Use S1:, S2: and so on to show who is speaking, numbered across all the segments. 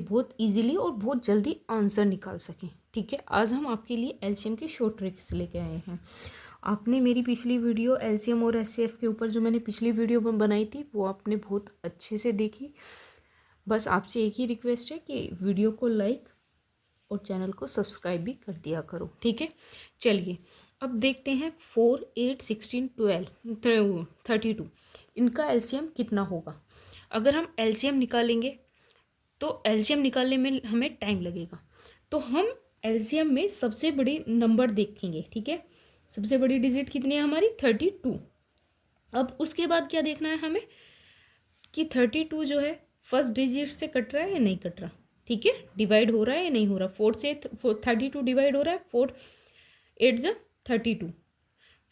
S1: बहुत इजीली और बहुत जल्दी आंसर निकाल सकें। ठीक है, आज हम आपके लिए एलसीएम की शॉर्ट ट्रिक्स लेके आए हैं। आपने मेरी पिछली वीडियो एलसीएम और एचसीएफ के ऊपर जो मैंने पिछली वीडियो बनाई थी वो आपने बहुत अच्छे से देखी। बस आपसे एक ही रिक्वेस्ट है कि वीडियो को लाइक और चैनल को सब्सक्राइब भी कर दिया करो। ठीक है, चलिए अब देखते हैं 4, 8, 16, 12, 32 इनका एलसीएम कितना होगा। अगर हम एलसीएम निकालेंगे तो एलसीएम निकालने में हमें टाइम लगेगा, तो हम एलसीएम में सबसे बड़ी नंबर देखेंगे। ठीक है, सबसे बड़ी डिजिट कितनी है हमारी 32। अब उसके बाद क्या देखना है हमें कि 32 जो है फर्स्ट डिजिट से कट रहा है या नहीं कट रहा। ठीक है, डिवाइड हो रहा है या नहीं हो रहा। 4 से 32 डिवाइड हो रहा है, 4 8 जा 32।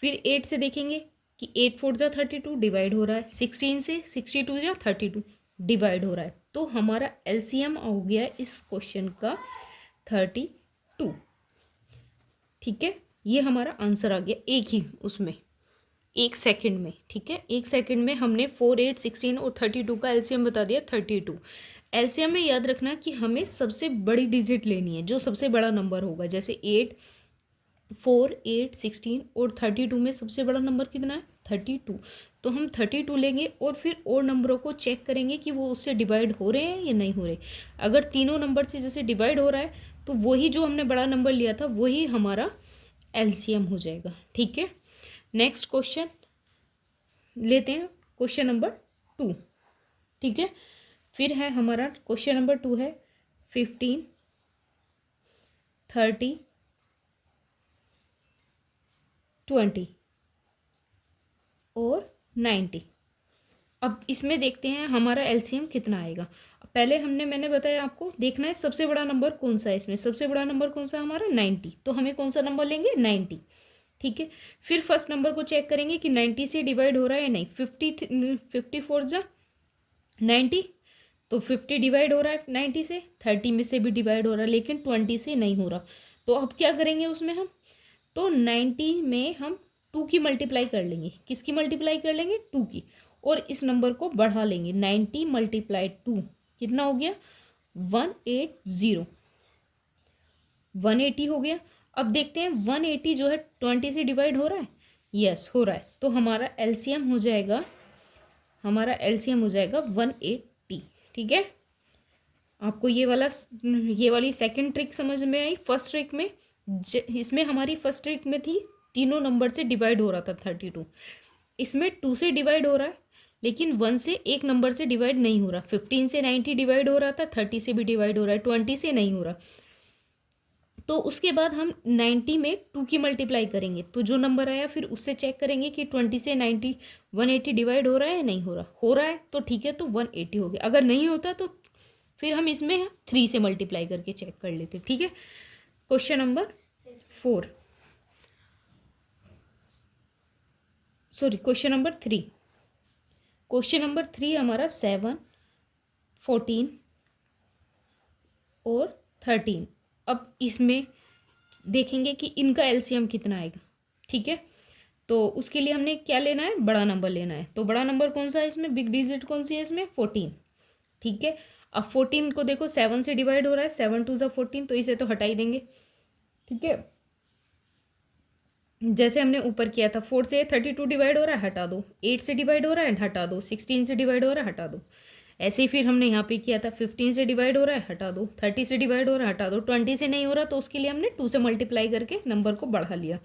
S1: फिर 8 से देखेंगे कि 8 4 जा 32 डिवाइड हो रहा है। 16 से 62 जा 32 डिवाइड हो रहा है। तो हमारा एलसीएम हो गया इस क्वेश्चन का 32। ठीक है, ये हमारा आंसर आ गया एक ही उसमें, एक सेकंड में। ठीक है, एक सेकंड में हमने 4, 8, 16 और 32 का एलसीएम बता दिया 32। एलसीएम में याद रखना कि हमें सबसे बड़ी डिजिट लेनी है, जो सबसे बड़ा नंबर होगा। जैसे 8, 4, 8, 16 और 32 में सबसे बड़ा नंबर कितना है 32। तो हम 32 लेंगे और फिर और नंबरों को चेक करेंगे कि वो उससे डिवाइड हो रहे हैं या नहीं हो रहे। अगर तीनों नंबर से जैसे डिवाइड हो रहा है तो वही जो हमने बड़ा नंबर लिया था वही हमारा एलसीएम हो जाएगा। ठीक है, नेक्स्ट क्वेश्चन लेते हैं, क्वेश्चन नंबर 2। ठीक है, फिर है हमारा क्वेश्चन नंबर 2 है 15, 30, 20 और 90। अब इसमें देखते हैं हमारा एलसीएम कितना आएगा। पहले मैंने बताया आपको देखना है सबसे बड़ा नंबर कौन सा है। इसमें सबसे बड़ा नंबर कौन सा हमारा 90, तो हमें कौन सा नंबर लेंगे 90। ठीक है, फिर फर्स्ट नंबर को चेक करेंगे कि 90 से डिवाइड हो रहा है या नहीं। 54 जा 90, तो 50 डिवाइड हो रहा है 90 से। 30 में से भी डिवाइड हो रहा है लेकिन 20 से नहीं हो रहा। तो अब क्या करेंगे उसमें हम, तो 90 में हम 2 की मल्टीप्लाई कर लेंगे। किसकी मल्टीप्लाई कर लेंगे 2 की, और इस नंबर को बढ़ा लेंगे। 90 × 2 कितना हो गया 180, 180 हो गया। अब देखते हैं 180 जो है 20 से डिवाइड हो रहा है, यस हो रहा है। तो हमारा एलसीएम हो जाएगा 180। ठीक है, आपको ये वाली सेकंड ट्रिक समझ में आई। फर्स्ट ट्रिक में इसमें हमारी फर्स्ट ट्रिक में थी तीनों नंबर से डिवाइड हो रहा था 32। इसमें 2 से डिवाइड हो रहा है लेकिन 1 से एक नंबर से डिवाइड नहीं हो रहा। 15 से 90 डिवाइड हो रहा था, 30 से भी डिवाइड हो रहा है, 20 से नहीं हो रहा। तो उसके बाद हम 90 में 2 की मल्टीप्लाई करेंगे, तो जो नंबर आया फिर उससे चेक करेंगे कि 20 से 90 180 डिवाइड हो रहा है या नहीं हो रहा है तो ठीक है, तो 180 हो गया। अगर नहीं होता तो फिर हम इसमें 3 से मल्टीप्लाई करके चेक कर लेते। ठीक है, question number 4, sorry question number 3। Question number 3 हमारा 7, 14 और 13। अब इसमें देखेंगे कि इनका एलसीएम कितना आएगा। ठीक है, तो उसके लिए हमने क्या लेना है, बड़ा नंबर लेना है। तो बड़ा नंबर कौन सा है इसमें, बिग डिजिट कौन सी है इसमें 14। ठीक है, अब 14 को देखो 7 से डिवाइड हो रहा है, 7 2 जा 14, तो इसे तो हटा ही देंगे। ठीक है, जैसे हमने ऊपर किया था 4 से 32 डिवाइड हो रहा है, हटा दो। 8 से डिवाइड हो रहा है, हटा दो। 16 से डिवाइड हो रहा है, हटा दो। ऐसे ही फिर हमने यहाँ पे किया था 15 से डिवाइड हो रहा है, हटा दो। 30 से डिवाइड हो रहा है, हटा दो। 20 से नहीं हो रहा तो उसके लिए हमने 2 से मल्टीप्लाई करके नंबर को बढ़ा लिया।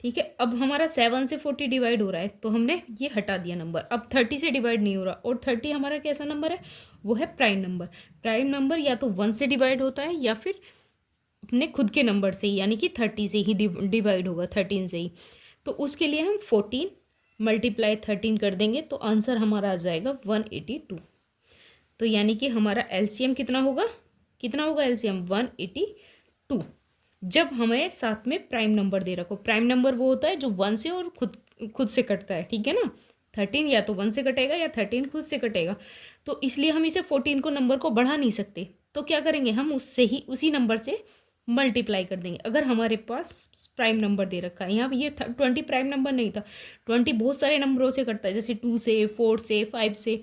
S1: ठीक है, अब हमारा 7 से 40 डिवाइड हो रहा है तो हमने ये हटा दिया नंबर। अब 30 से डिवाइड नहीं हो रहा, और 30 हमारा कैसा नंबर है, वो है प्राइम नंबर। प्राइम नंबर या तो 1 से डिवाइड होता है या फिर अपने खुद के नंबर से ही, यानी कि 30 से ही डिवाइड होगा, 13 से ही। तो उसके लिए हम 14 × 13 कर देंगे तो आंसर हमारा आ जाएगा 182। तो यानी कि हमारा एलसीएम कितना होगा एलसीएम 182, जब हमें साथ में प्राइम नंबर दे रखो। प्राइम नंबर वो होता है जो 1 से और खुद से कटता है। ठीक है ना, 13 या तो 1 से कटेगा या 13 खुद से कटेगा। तो इसलिए हम इसे 14 को नंबर को बढ़ा नहीं सकते, तो क्या करेंगे हम उसी नंबर से मल्टीप्लाई कर देंगे। अगर हमारे पास प्राइम नंबर दे रखा है, यहाँ पे ये 20 प्राइम नंबर नहीं था। 20 बहुत सारे नंबरों से कटता है, जैसे 2 से 4 से 5 से।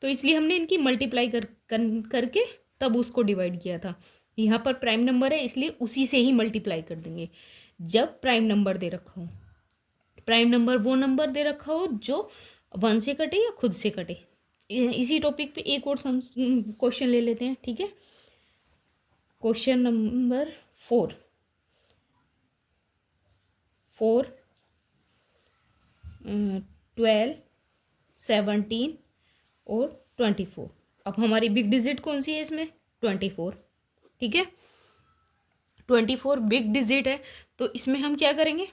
S1: तो इसलिए हमने इनकी मल्टीप्लाई करके तब उसको डिवाइड किया था। यहाँ पर प्राइम नंबर है इसलिए उसी से ही मल्टीप्लाई कर देंगे जब प्राइम नंबर दे रखा हो। प्राइम नंबर वो नंबर दे रखा हो जो 1 से कटे या खुद से कटे। इसी टॉपिक पे एक और क्वेश्चन ले लेते हैं, ठीक है। क्वेश्चन नंबर 4 12 17 और 24। अब हमारी बिग डिजिट कौन सी है इसमें? 24, ठीक है। 24 बिग डिजिट है, तो इसमें हम क्या करेंगे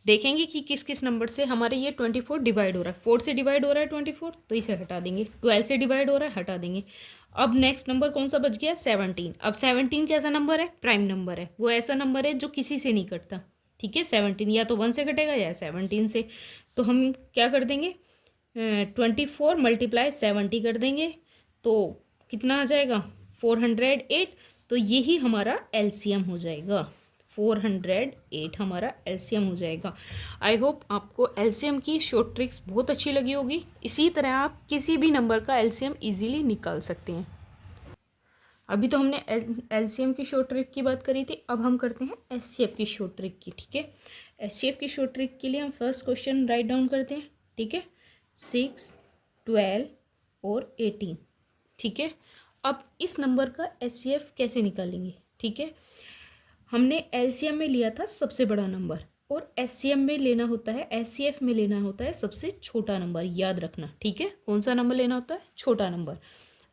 S1: देखेंगे कि किस किस नंबर से हमारे ये 24 डिवाइड हो रहा है। 4 से डिवाइड हो रहा है 24, तो इसे हटा देंगे। 12 से डिवाइड हो रहा है, हटा देंगे। अब नेक्स्ट नंबर कौन सा बच गया? 17। अब 17 कैसा नंबर है? प्राइम नंबर है। वो ऐसा नंबर है जो किसी से नहीं कटता, ठीक है। 17 या तो 1 से कटेगा या 17 से। तो हम क्या कर देंगे, 24 मल्टीप्लाई 70 कर देंगे, तो कितना आ जाएगा? 408। तो यही हमारा एलसीएम हो जाएगा। 408 हमारा एलसीएम हो जाएगा। आई होप आपको एलसीएम की शॉर्ट ट्रिक्स बहुत अच्छी लगी होगी। इसी तरह आप किसी भी नंबर का एलसीएम इजीली निकाल सकते हैं। अभी तो हमने एलसीएम की शॉर्ट ट्रिक की बात करी थी, अब हम करते हैं एचसीएफ की शॉर्ट ट्रिक की, ठीक है। एचसीएफ की शॉर्ट ट्रिक के लिए हम फर्स्ट क्वेश्चन राइट डाउन करते हैं, ठीक है। 6, 12 और 18, ठीक है। अब इस नंबर का एचसीएफ कैसे निकालेंगे, ठीक है। हमने एलसीएम में लिया था सबसे बड़ा नंबर, और एचसीएफ में लेना होता है सबसे छोटा नंबर, याद रखना, ठीक है। कौन सा नंबर लेना होता है? छोटा नंबर।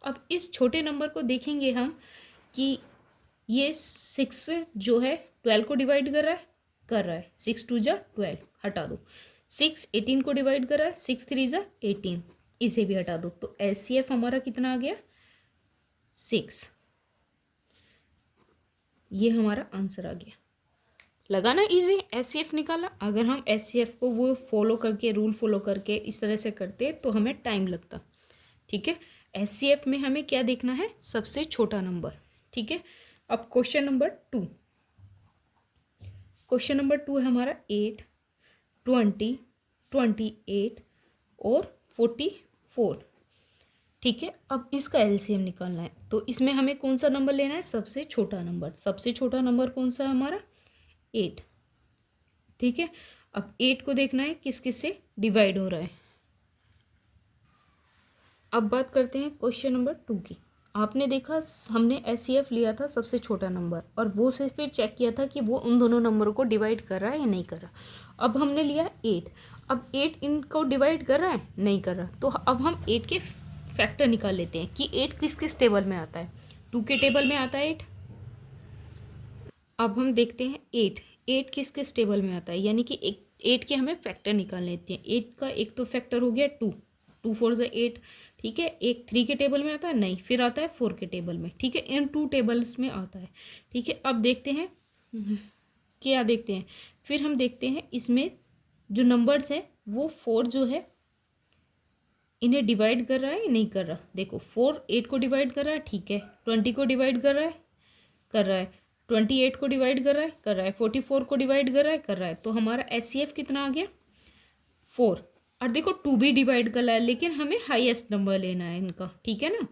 S1: अब इस छोटे नंबर को देखेंगे हम कि ये 6 जो है 12 को डिवाइड कर रहा है 6 2 जा 12, हटा दो। 6 18 को डिवाइड कर रहा है 6 3 जा 18, इसे भी हटा दो। तो एचसीएफ हमारा कितना आ गया? 6। ये हमारा आंसर आ गया। लगा ना इजी? एचसीएफ निकाला। अगर हम एचसीएफ को वो रूल फॉलो करके इस तरह से करते तो हमें टाइम लगता, ठीक है। एचसीएफ में हमें क्या देखना है? सबसे छोटा नंबर, ठीक है। अब क्वेश्चन नंबर 2 है हमारा 8, 20, 28 और 44, ठीक है। अब इसका एलसीएम निकालना है, तो इसमें हमें कौन सा नंबर लेना है? सबसे छोटा नंबर। सबसे छोटा नंबर कौन सा है हमारा? 8, ठीक है। अब 8 को देखना है किस किस से डिवाइड हो रहा है। अब बात करते हैं क्वेश्चन नंबर 2 की। आपने देखा हमने एचसीएफ लिया था सबसे छोटा नंबर, और वो से फिर चेक किया था कि वो उन दोनों नंबरों को डिवाइड कर रहा है या नहीं कर रहा। अब हमने लिया 8। अब 8 इनको डिवाइड कर रहा है? नहीं कर रहा। तो अब हम 8 के फैक्टर निकाल लेते हैं कि 8 किस किस टेबल में आता है। 2 के टेबल में आता है 8। अब हम देखते हैं 8 किस किस टेबल में आता है, यानी कि 8 के हमें फैक्टर निकाल लेते हैं। 8 का एक तो फैक्टर हो गया 2, 2 4 ज़ा 8, ठीक है। एक 3 के टेबल में आता है? नहीं। फिर आता है 4 के टेबल में, ठीक है। इन 2 टेबल्स में आता है, ठीक है। अब देखते हैं क्या देखते हैं, फिर हम देखते हैं इसमें जो नंबर्स हैं वो 4 जो है इन्हें डिवाइड कर रहा है या नहीं कर रहा। देखो 4 8 को डिवाइड कर रहा है, ठीक है। 20 को डिवाइड कर रहा है 28 को डिवाइड कर रहा है 44 को डिवाइड कर रहा है। तो हमारा एचसीएफ कितना आ गया? 4। और देखो 2 भी डिवाइड कर रहा है, लेकिन हमें हाईएस्ट नंबर लेना है इनका, ठीक है ना।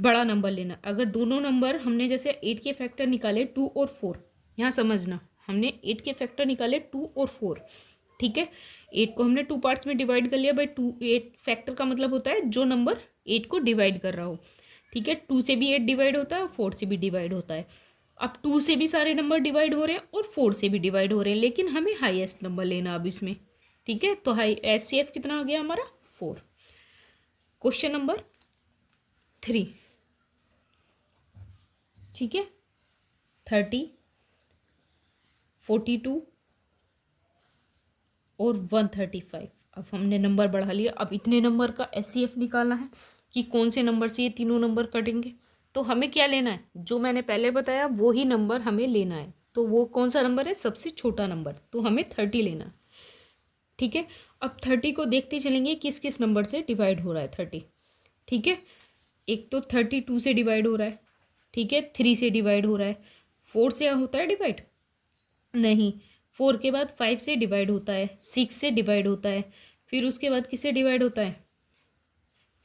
S1: बड़ा नंबर लेना। अगर दोनों नंबर हमने जैसे 8 के फैक्टर निकाले 2 और 4, यहाँ समझना, हमने 8 के फैक्टर निकाले 2 और 4, ठीक है। 8 को हमने 2 पार्ट्स में डिवाइड कर लिया। भाई 8 फैक्टर का मतलब होता है जो नंबर 8 को डिवाइड कर रहा हो, ठीक है। 2 से भी 8 डिवाइड होता है और 4 से भी डिवाइड होता है। अब 2 से भी सारे नंबर डिवाइड हो रहे हैं और 4 से भी डिवाइड हो रहे हैं, लेकिन हमें हाईएस्ट नंबर लेना अब इसमें, ठीक है। तो एचसीएफ कितना आ गया हमारा? 4। क्वेश्चन नंबर 3, ठीक है। 30, 42 और 135। अब हमने नंबर बढ़ा लिया। अब इतने नंबर का एचसीएफ निकालना है कि कौन से नंबर से ये तीनों नंबर कटेंगे। तो हमें क्या लेना है? जो मैंने पहले बताया वो ही नंबर हमें लेना है। तो वो कौन सा नंबर है? सबसे छोटा नंबर। तो हमें 30 लेना है, ठीक है। अब 30 को देखते चलेंगे किस किस नंबर से डिवाइड हो रहा है 30, ठीक है। एक तो 32 से डिवाइड हो रहा है, ठीक है। 3 से डिवाइड हो रहा है। 4 से होता है डिवाइड? नहीं। 4 के बाद 5 से डिवाइड होता है, 6 से डिवाइड होता है, फिर उसके बाद किससे डिवाइड होता है?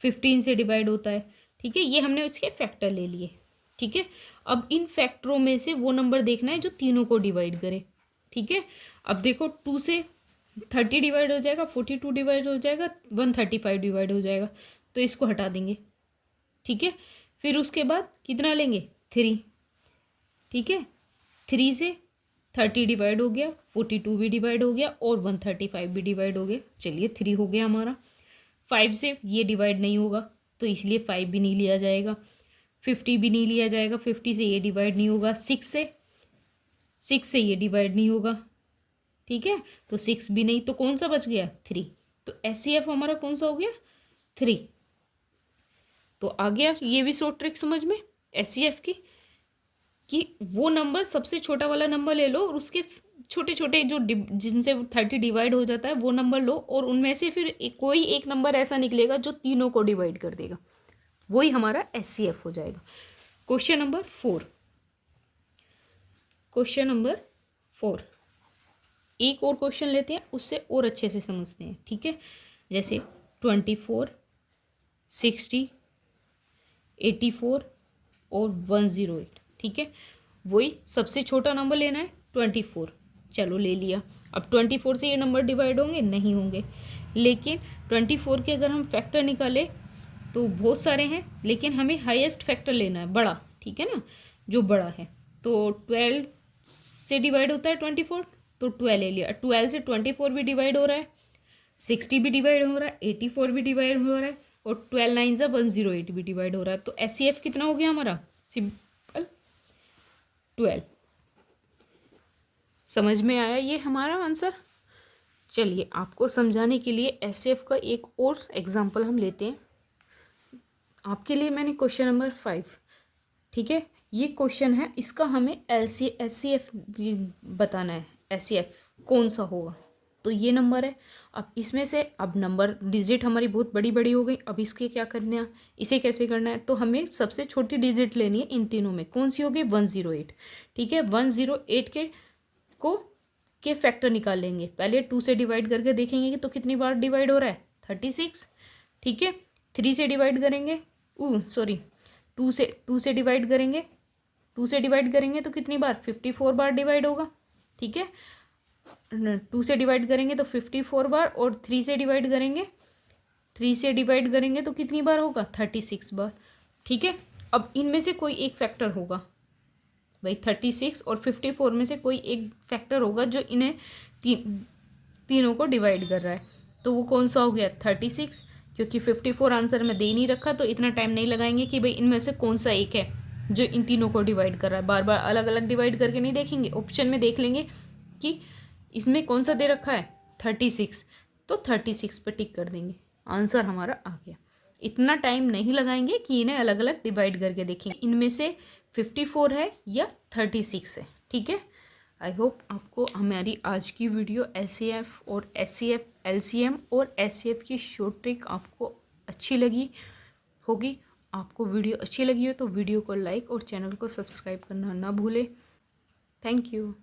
S1: 15 से डिवाइड होता है, ठीक है। ये हमने इसके फैक्टर ले लिए, ठीक है। अब इन फैक्टरों में से वो नंबर देखना है जो तीनों को डिवाइड करे, ठीक है। अब देखो 2 से 30 डिवाइड हो जाएगा, 42 डिवाइड हो जाएगा, 135 डिवाइड हो जाएगा, तो इसको हटा देंगे, ठीक है। फिर उसके बाद कितना लेंगे 3, ठीक है। 3 से 30 डिवाइड हो गया, 42 भी डिवाइड हो गया और 135 भी डिवाइड हो गया। चलिए 3 हो गया हमारा। 5 से ये डिवाइड नहीं होगा तो इसलिए 5 भी नहीं लिया जाएगा। 50 भी नहीं लिया जाएगा, 50 से ये डिवाइड नहीं होगा। 6 से ये डिवाइड नहीं होगा, ठीक है। तो 6 भी नहीं, तो कौन सा बच गया 3। तो SCF हमारा कौन सा हो गया 3। तो आ गया ये भी शॉर्ट ट्रिक समझ में SCF की, कि वो नंबर सबसे छोटा वाला नंबर ले लो और उसके छोटे छोटे जो जिनसे 30 डिवाइड हो जाता है वो नंबर लो, और उनमें से फिर कोई एक नंबर ऐसा निकलेगा जो तीनों को डिवाइड कर देगा, वही हमारा SCF हो जाएगा। क्वेश्चन नंबर 4, क्वेश्चन नंबर 4 एक और क्वेश्चन लेते हैं, उससे और अच्छे से समझते हैं, ठीक है। जैसे 24, 60, 84 और 108, ठीक है। वही सबसे छोटा नंबर लेना है 24, चलो ले लिया। अब 24 से ये नंबर डिवाइड होंगे नहीं होंगे, लेकिन 24 के अगर हम फैक्टर निकालें तो बहुत सारे हैं, लेकिन हमें हाईएस्ट फैक्टर लेना है, बड़ा, ठीक है ना, जो बड़ा है। तो 12 से डिवाइड होता है 24, तो 12 ले लिया। 12 से 24 भी डिवाइड हो रहा है, 60 भी डिवाइड हो रहा है, 84 भी डिवाइड हो रहा है, और 12 9 से 108 भी डिवाइड हो रहा है। तो SCF कितना हो गया हमारा, सिंपल 12। समझ में आया ये हमारा आंसर। चलिए आपको समझाने के लिए SCF का एक और एग्जांपल हम लेते हैं। आपके लिए मैंने क्वेश्चन नंबर 5, ठीक है। ये क्वेश्चन है, इसका हमें SCF बताना है। SCF कौन सा होगा, तो ये नंबर है। अब इसमें से अब नंबर डिजिट हमारी बहुत बड़ी बड़ी हो गई, अब इसके क्या करना है, इसे कैसे करना है, तो हमें सबसे छोटी डिजिट लेनी है इन तीनों में। कौन सी होगी 108, ठीक है। 108 के फैक्टर निकाल लेंगे। पहले 2 से डिवाइड करके देखेंगे कि तो कितनी बार डिवाइड हो रहा है 36, ठीक है। 3 से डिवाइड करेंगे, सॉरी 2 से डिवाइड करेंगे, 2 से डिवाइड करेंगे तो कितनी बार 54 बार डिवाइड होगा, ठीक है। 2 से डिवाइड करेंगे तो 54 बार, और 3 से डिवाइड करेंगे, 3 से डिवाइड करेंगे तो कितनी बार होगा 36 बार, ठीक है। अब इनमें से कोई एक फैक्टर होगा भाई, 36 और 54 में से कोई एक फैक्टर होगा जो इन्हें तीनों को डिवाइड कर रहा है। तो वो कौन सा हो गया 36, क्योंकि 54 आंसर में दे ही नहीं रखा, तो इतना टाइम नहीं लगाएंगे कि भाई इनमें से कौन सा एक है जो इन तीनों को डिवाइड कर रहा है। बार बार अलग अलग डिवाइड करके नहीं देखेंगे, ऑप्शन में देख लेंगे कि इसमें कौन सा दे रखा है 36, तो 36 पर टिक कर देंगे, आंसर हमारा आ गया। इतना टाइम नहीं लगाएंगे कि इन्हें अलग अलग डिवाइड करके देखेंगे इनमें से 54 है या 36 है, ठीक है। आई होप आपको हमारी आज की वीडियो SCF और SCF, LCM और SCF की शॉर्ट ट्रिक आपको अच्छी लगी होगी। आपको वीडियो अच्छी लगी हो तो वीडियो को लाइक और चैनल को सब्सक्राइब करना ना भूलें। Thank you.